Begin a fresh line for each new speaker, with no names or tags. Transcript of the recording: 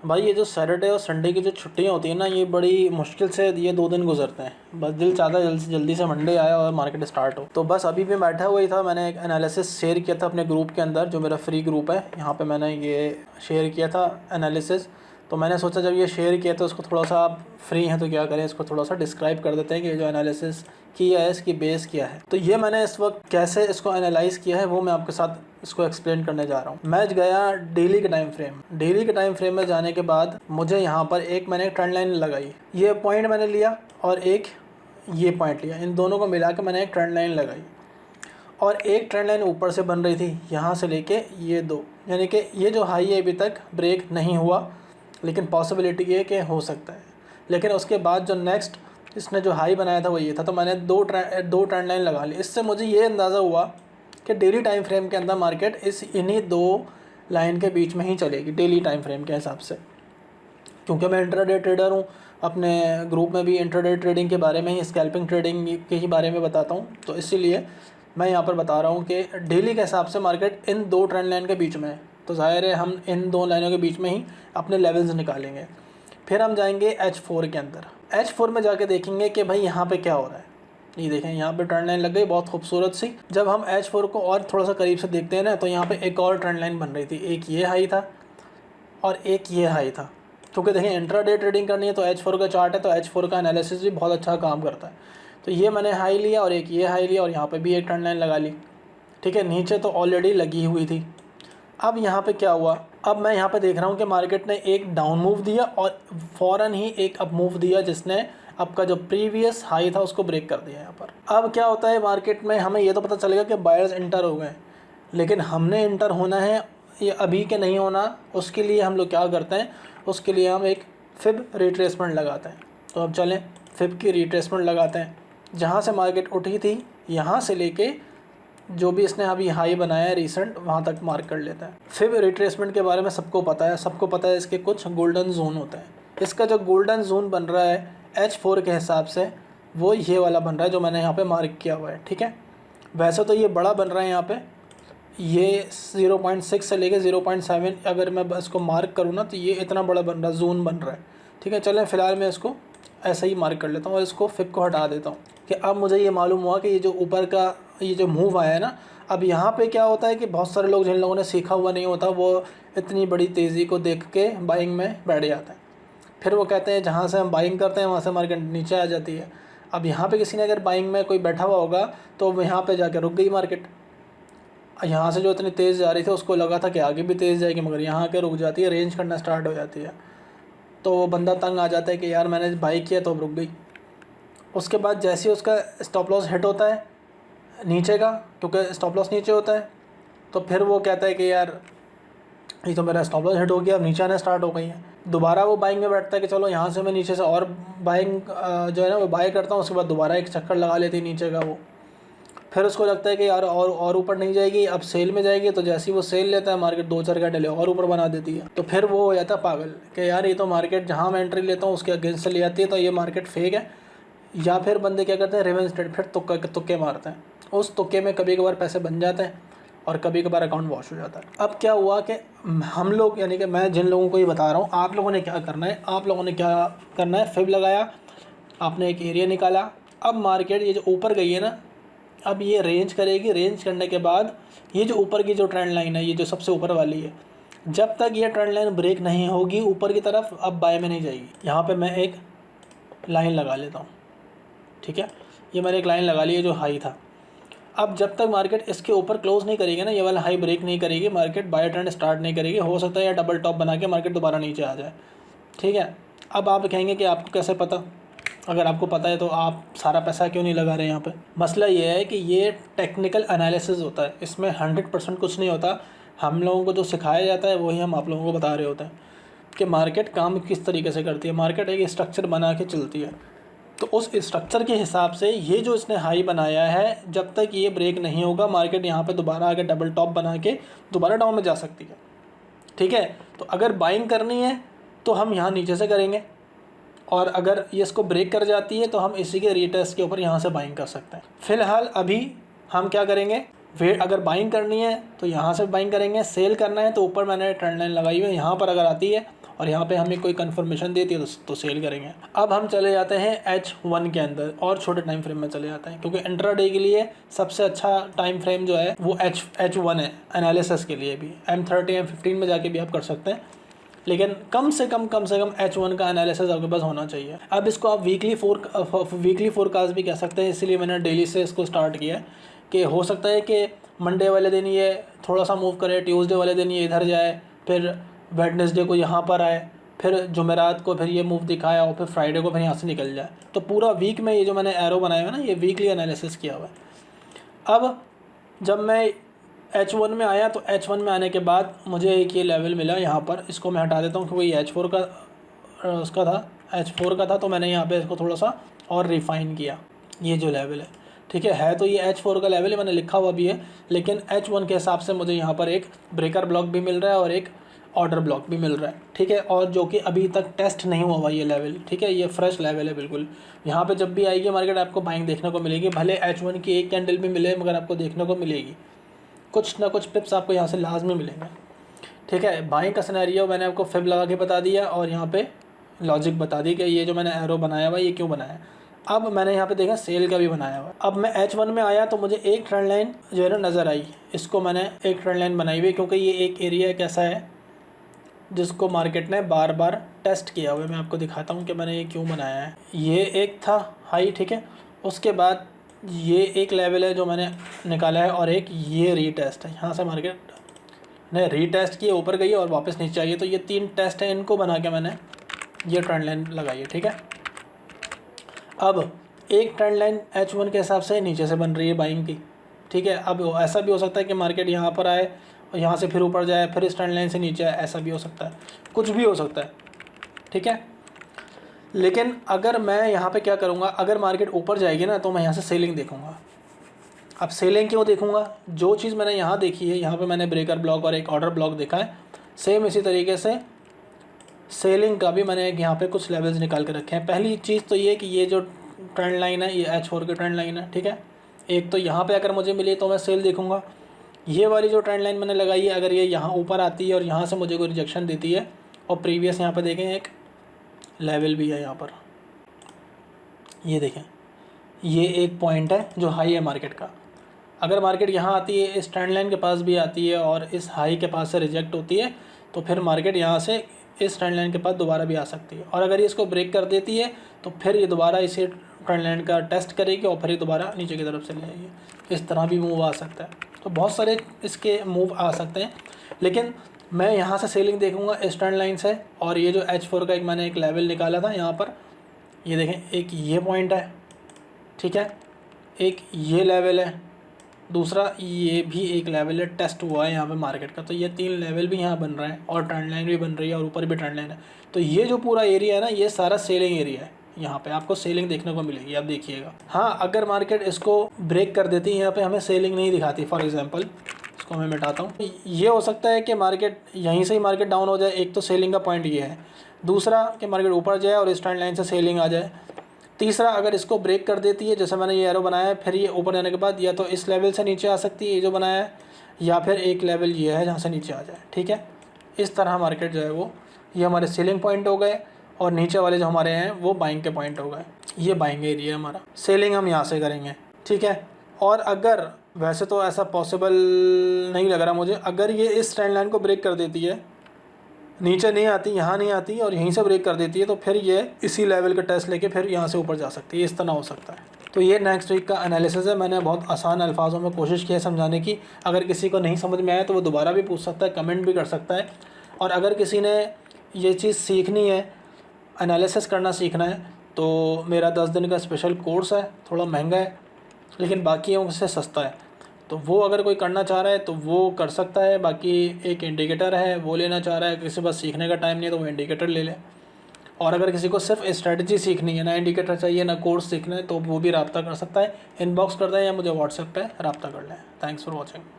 भाई ये जो सैटरडे और संडे की जो छुट्टियां होती हैं ना, ये बड़ी मुश्किल से ये 2 दिन गुजरते हैं। बस दिल चाहता है जल्दी से जल्दी से मंडे आए और मार्केट स्टार्ट हो। तो बस अभी भी बैठा हुआ ही था, मैंने एक एनालिसिस शेयर किया था अपने ग्रुप के अंदर, जो मेरा फ्री ग्रुप है यहाँ पे मैंने ये शेयर किया था एनालिसिस। तो मैंने सोचा जब ये शेयर किया तो उसको थोड़ा सा, आप फ्री हैं तो क्या करें, इसको थोड़ा सा डिस्क्राइब कर देते हैं कि जो एनालिसिस किया है इसकी बेस क्या है। तो ये मैंने इस वक्त कैसे इसको एनालाइज़ किया है वो मैं आपके साथ इसको एक्सप्लेन करने जा रहा हूँ। मैं गया डेली के टाइम फ्रेम में जाने के बाद मुझे यहाँ पर मैंने ट्रेंड लाइन लगाई, ये पॉइंट मैंने लिया और एक ये पॉइंट लिया, इन दोनों को मिला के मैंने एक ट्रेंड लाइन लगाई और एक ट्रेंड लाइन ऊपर से बन रही थी यहाँ से लेके ये दो, यानी कि ये जो हाई है अभी तक ब्रेक नहीं हुआ, लेकिन पॉसिबिलिटी ये कि हो सकता है। लेकिन उसके बाद जो नेक्स्ट इसने जो हाई बनाया था वो ये था, तो मैंने दो ट्रेंड लाइन लगा ली। इससे मुझे ये अंदाज़ा हुआ कि डेली टाइम फ्रेम के अंदर मार्केट इन्हीं 2 लाइन के बीच में ही चलेगी डेली टाइम फ्रेम के हिसाब से। क्योंकि मैं इंट्राडे ट्रेडर हूँ, अपने ग्रुप में भी इंट्राडे ट्रेडिंग के बारे में ही, स्कैल्पिंग ट्रेडिंग के ही बारे में बताता हूँ, तो इसीलिए मैं यहाँ पर बता रहा हूँ कि डेली के हिसाब से मार्केट इन 2 ट्रेंड लाइन के बीच में है। तो ज़ाहिर है हम इन 2 लाइनों के बीच में ही अपने लेवल्स निकालेंगे। फिर हम जाएंगे H4 के अंदर। H4 में जाके देखेंगे कि भाई यहाँ पे क्या हो रहा है। ये देखें यहाँ पे ट्रेंड लाइन लग गई बहुत खूबसूरत सी। जब हम H4 को और थोड़ा सा करीब से देखते हैं ना, तो यहाँ पे एक और ट्रेंड लाइन बन रही थी, एक ये हाई था और एक ये हाई था। क्योंकि देखें इंट्राडे ट्रेडिंग करनी है तो H4 का चार्ट है, तो H4 का एनालिसिस भी बहुत अच्छा काम करता है। तो ये मैंने हाई लिया और एक ये हाई लिया और यहाँ पे भी एक ट्रेंड लाइन लगा ली। ठीक है, नीचे तो ऑलरेडी लगी हुई थी। अब यहाँ पे क्या हुआ, अब मैं यहाँ पे देख रहा हूँ कि मार्केट ने एक डाउन मूव दिया और फ़ौरन ही एक अप मूव दिया, जिसने आपका जो प्रीवियस हाई था उसको ब्रेक कर दिया यहाँ पर। अब क्या होता है मार्केट में, हमें ये तो पता चलेगा कि बायर्स इंटर हो गए, लेकिन हमने इंटर होना है ये अभी के नहीं होना, उसके लिए हम लोग क्या करते हैं, उसके लिए हम एक फिब रिट्रेसमेंट लगाते हैं। तो अब चलें फिब की रिट्रेसमेंट लगाते हैं। जहाँ से मार्केट उठी थी यहाँ से लेके जो भी इसने अभी हाई बनाया है रिसेंट, वहाँ तक मार्क कर लेता है। फिब रिट्रेसमेंट के बारे में सबको पता है इसके कुछ गोल्डन जोन होते हैं। इसका जो गोल्डन जोन बन रहा है H4 के हिसाब से वो ये वाला बन रहा है जो मैंने यहाँ पे मार्क किया हुआ है। ठीक है, वैसे तो ये बड़ा बन रहा है, यहाँ पे ये 0.6 से लेके 0.7 अगर मैं इसको मार्क करूँ ना, तो ये इतना बड़ा बन रहा है, जोन बन रहा है। ठीक है, चलें फ़िलहाल मैं इसको ऐसे ही मार्क कर लेता हूँ और इसको फिब को हटा देता हूँ कि अब मुझे ये मालूम हुआ कि ये जो ऊपर का ये जो मूव आया है ना, अब यहाँ पे क्या होता है कि बहुत सारे लोग जिन लोगों ने सीखा हुआ नहीं होता वो इतनी बड़ी तेज़ी को देख के बाइंग में बैठ जाते हैं। फिर वो कहते हैं जहाँ से हम बाइंग करते हैं वहाँ से मार्केट नीचे आ जाती है। अब यहाँ पे किसी ने अगर बाइंग में कोई बैठा हुआ होगा तो यहाँ पे जाके रुक गई मार्केट। यहाँ से जो इतनी तेज़ जा रही थी उसको लगा था कि आगे भी तेज़ जाएगी, मगर यहाँ आके रुक जाती है, रेंज करना स्टार्ट हो जाती है। तो वो बंदा तंग आ जाता है कि यार मैंने बाई किया तो अब रुक गई। उसके बाद जैसे ही उसका स्टॉप लॉस हिट होता है नीचे का, क्योंकि स्टॉप लॉस नीचे होता है, तो फिर वो कहता है कि यार ये तो मेरा स्टॉप लॉस हिट हो गया, अब नीचे आना स्टार्ट हो गई है। दोबारा वो बाइंग में बैठता है कि चलो यहाँ से मैं नीचे से और बाइंग जो है ना वो बाई करता हूँ। उसके बाद दोबारा एक चक्कर लगा लेती है नीचे का वो। फिर उसको लगता है कि यार और ऊपर नहीं जाएगी, अब सेल में जाएगी। तो जैसे ही वो सेल लेता है मार्केट 2-4 घंटे और ऊपर बना देती है। तो फिर वो हो जाता है पागल कि यार ये तो मार्केट जहाँ मैं एंट्री लेता हूँ उसके अगेंस्ट से ले जाती है, तो ये मार्केट फेक है। या फिर बंदे क्या करते हैं, रिवेंज ट्रेड, फिर तुक्के मारते हैं। उस तुक्के में कभी कभार पैसे बन जाते हैं और कभी कभार अकाउंट वॉश हो जाता है। अब क्या हुआ कि हम लोग, यानी कि मैं जिन लोगों को ये बता रहा हूँ, आप लोगों ने क्या करना है, फिब लगाया, आपने एक एरिया निकाला। अब मार्केट ये जो ऊपर गई है ना, अब ये रेंज करेगी। रेंज करने के बाद ये जो ऊपर की जो ट्रेंड लाइन है, ये जो सबसे ऊपर वाली है, जब तक ये ट्रेंड लाइन ब्रेक नहीं होगी ऊपर की तरफ, अब बाय में नहीं जाएगी। यहाँ पे मैं एक लाइन लगा लेता हूँ। ठीक है, ये मैंने एक लाइन लगा ली है जो हाई था। अब जब तक मार्केट इसके ऊपर क्लोज नहीं करेगी ना, ये वाला हाई ब्रेक नहीं करेगी, मार्केट बाय ट्रेंड स्टार्ट नहीं करेगी। हो सकता है या डबल टॉप बना के मार्केट दोबारा नीचे आ जाए। ठीक है, अब आप कहेंगे कि आपको कैसे पता, अगर आपको पता है तो आप सारा पैसा क्यों नहीं लगा रहे यहाँ पे। मसला ये है कि ये टेक्निकल एनालिसिस होता है, इसमें 100% कुछ नहीं होता। हम लोगों को जो सिखाया जाता है वही हम आप लोगों को बता रहे होते हैं कि मार्केट काम किस तरीके से करती है। मार्केट एक स्ट्रक्चर बना के चलती है, तो उस स्ट्रक्चर के हिसाब से ये जो इसने हाई बनाया है, जब तक ये ब्रेक नहीं होगा मार्केट यहाँ पे दोबारा आके डबल टॉप बना के दोबारा डाउन में जा सकती है। ठीक है, तो अगर बाइंग करनी है तो हम यहाँ नीचे से करेंगे, और अगर ये इसको ब्रेक कर जाती है तो हम इसी के रीटेस्ट के ऊपर यहाँ से बाइंग कर सकते हैं। फ़िलहाल अभी हम क्या करेंगे, वेट, अगर बाइंग करनी है तो यहाँ से बाइंग करेंगे, सेल करना है तो ऊपर मैंने ट्रेंड लाइन लगाई हुई है, यहाँ पर अगर आती है और यहाँ पे हमें कोई कन्फर्मेशन देती है तो सेल करेंगे। अब हम चले जाते हैं H1 के अंदर और छोटे टाइम फ्रेम में चले जाते हैं, क्योंकि इंट्राडे के लिए सबसे अच्छा टाइम फ्रेम जो है वो H1 है एनालिसिस के लिए भी। M30 M15 में जाके भी आप कर सकते हैं, लेकिन कम से कम H1 का एनालिसिस आपके पास होना चाहिए। अब इसको आप वीकली फोरकास्ट भी कह सकते हैं, इसलिए मैंने डेली से इसको स्टार्ट किया कि हो सकता है कि मंडे वाले दिन ये थोड़ा सा मूव करे, ट्यूसडे वाले दिन ये इधर जाए, फिर वेडनेसडे को यहाँ पर आए, फिर जुमेरात को फिर ये मूव दिखाया और फिर फ्राइडे को फिर यहाँ से निकल जाए। तो पूरा वीक में ये जो मैंने एरो बनाया है ना, ये वीकली एनालिसिस किया हुआ है। अब जब मैं H1 में आया तो H1 में आने के बाद मुझे एक ये लेवल मिला यहाँ पर, इसको मैं हटा देता हूँ क्योंकि ये H4 का उसका था, H4 का था, तो मैंने यहाँ पे इसको थोड़ा सा और रिफ़ाइन किया। ये जो लेवल है, ठीक है तो ये H4 का लेवल है, मैंने लिखा हुआ भी है, लेकिन H1 के हिसाब से मुझे यहाँ पर एक ब्रेकर ब्लॉक भी मिल रहा है और एक ऑर्डर ब्लॉक भी मिल रहा है, ठीक है, और जो कि अभी तक टेस्ट नहीं हुआ हुआ ये लेवल, ठीक है, ये फ्रेश लेवल है बिल्कुल। यहाँ पे जब भी आएगी मार्केट आपको बाइंग देखने को मिलेगी, भले H1 की एक कैंडल भी मिले मगर आपको देखने को मिलेगी, कुछ ना कुछ पिप्स आपको यहाँ से लाजमी मिलेंगे, ठीक है। बाइंग का सिनेरियो मैंने आपको फिब लगा के बता दिया और यहाँ पे लॉजिक बता दी कि ये जो मैंने एरो बनाया हुआ ये क्यों बनाया है। अब मैंने यहाँ पे देखा सेल का भी बनाया हुआ। अब मैं H1 में आया तो मुझे एक ट्रेंड लाइन जो है ना नज़र आई, इसको मैंने एक ट्रेंड लाइन बनाई हुई, क्योंकि ये एक एरिया कैसा है जिसको मार्केट ने बार बार टेस्ट किया हुआ है। मैं आपको दिखाता हूँ कि मैंने ये क्यों बनाया है। ये एक था हाई, ठीक है, उसके बाद ये एक लेवल है जो मैंने निकाला है और एक ये रीटेस्ट है, यहाँ से मार्केट ने रीटेस्ट किए, ऊपर गई और वापस नीचे आई है। तो ये 3 टेस्ट हैं, इनको बना के मैंने ये ट्रेंड लाइन लगाई है, ठीक है। अब एक ट्रेंड लाइन H1 के हिसाब से नीचे से बन रही है बाइंग की, ठीक है। अब ऐसा भी हो सकता है कि मार्केट यहाँ पर आए और यहाँ से फिर ऊपर जाए, फिर इस ट्रेंड लाइन से नीचे आए, ऐसा भी हो सकता है, कुछ भी हो सकता है, ठीक है। लेकिन अगर मैं यहाँ पे क्या करूँगा, अगर मार्केट ऊपर जाएगी ना तो मैं यहाँ से सेलिंग देखूँगा। अब सेलिंग क्यों देखूँगा, जो चीज़ मैंने यहाँ देखी है, यहाँ पे मैंने ब्रेकर ब्लॉक और एक ऑर्डर ब्लॉक देखा है, सेम इसी तरीके से सेलिंग का भी मैंने एक यहाँ पे कुछ लेवल्स निकाल के रखे हैं। पहली चीज़ तो ये कि ये जो ट्रेंड लाइन है ये H4 की ट्रेंड लाइन है, ठीक है। एक तो यहाँ पे अगर मुझे मिले तो मैं सेल देखूँगा। ये वाली जो ट्रेंड लाइन मैंने लगाई है, अगर ये यहाँ ऊपर आती है और यहाँ से मुझे कोई रिजेक्शन देती है, और प्रीवियस यहाँ पर देखें एक लेवल भी है यहाँ पर, ये देखें, ये एक पॉइंट है जो हाई है मार्केट का। अगर मार्केट यहाँ आती है, इस ट्रेंड लाइन के पास भी आती है और इस हाई के पास से रिजेक्ट होती है, तो फिर मार्केट यहाँ से इस ट्रेंड लाइन के पास दोबारा भी आ सकती है। और अगर ये इसको ब्रेक कर देती है तो फिर ये दोबारा इसे ट्रेंड लाइन का टेस्ट करेगी और फिर ये दोबारा नीचे की तरफ से ले आएगी। इस तरह भी मूव आ सकता है, तो बहुत सारे इसके मूव आ सकते हैं। लेकिन मैं यहाँ से सेलिंग देखूँगा इस ट्रेंड लाइन से, और ये जो H4 का एक मैंने एक लेवल निकाला था यहाँ पर, ये देखें, एक ये पॉइंट है, ठीक है, एक ये लेवल है, दूसरा ये भी एक लेवल है, टेस्ट हुआ है यहाँ पे मार्केट का। तो ये 3 लेवल भी यहाँ बन रहा है और ट्रेंड लाइन भी बन रही है और ऊपर भी ट्रेंड लाइन है। तो ये जो पूरा एरिया है ना, ये सारा सेलिंग एरिया है, यहाँ पे आपको सेलिंग देखने को मिलेगी, आप देखिएगा। हाँ, अगर मार्केट इसको ब्रेक कर देती है, यहाँ पे हमें सेलिंग नहीं दिखाती। फॉर एग्जांपल इसको मैं मिटाता हूँ। ये हो सकता है कि मार्केट यहीं से ही मार्केट डाउन हो जाए, एक तो सेलिंग का पॉइंट ये है। दूसरा कि मार्केट ऊपर जाए और इस ट्रेंड लाइन से सेलिंग आ जाए। तीसरा, अगर इसको ब्रेक कर देती है, जैसे मैंने ये एरो बनाया है, फिर ये ऊपर जाने के बाद या तो इस लेवल से नीचे आ सकती है ये जो बनाया है, या फिर एक लेवल ये है जहाँ से नीचे आ जाए, ठीक है। इस तरह मार्केट जो है वो, ये हमारे सेलिंग पॉइंट हो गए और नीचे वाले जो हमारे हैं वो बाइंग के पॉइंट हो गए। ये बाइंग एरिया है हमारा, सेलिंग हम यहाँ से करेंगे, ठीक है। और अगर, वैसे तो ऐसा पॉसिबल नहीं लग रहा मुझे, अगर ये इस ट्रेंड लाइन को ब्रेक कर देती है, नीचे नहीं आती, यहाँ नहीं आती और यहीं से ब्रेक कर देती है, तो फिर ये इसी लेवल का टेस्ट लेके फिर यहाँ से ऊपर जा सकती है। इस तरह हो सकता है। तो ये नेक्स्ट वीक का एनालिसिस है। मैंने बहुत आसान अल्फाजों में कोशिश की है समझाने की। अगर किसी को नहीं समझ में आया तो वो दोबारा भी पूछ सकता है, कमेंट भी कर सकता है। और अगर किसी ने ये चीज़ सीखनी है, एनालिसिस करना सीखना है, तो मेरा 10 दिन का स्पेशल कोर्स है, थोड़ा महंगा है लेकिन बाकियों से सस्ता है। तो वो अगर कोई करना चाह रहा है तो वो कर सकता है। बाकी एक इंडिकेटर है, वो लेना चाह रहा है, किसी पास सीखने का टाइम नहीं है तो वो इंडिकेटर ले ले। और अगर किसी को सिर्फ स्ट्रेटजी सीखनी है, ना इंडिकेटर चाहिए ना कोर्स सीखना है, तो वो भी रब्ता कर सकता है। इनबॉक्स कर दें या मुझे व्हाट्सएप पे रब्ता कर लें। Thanks for watching.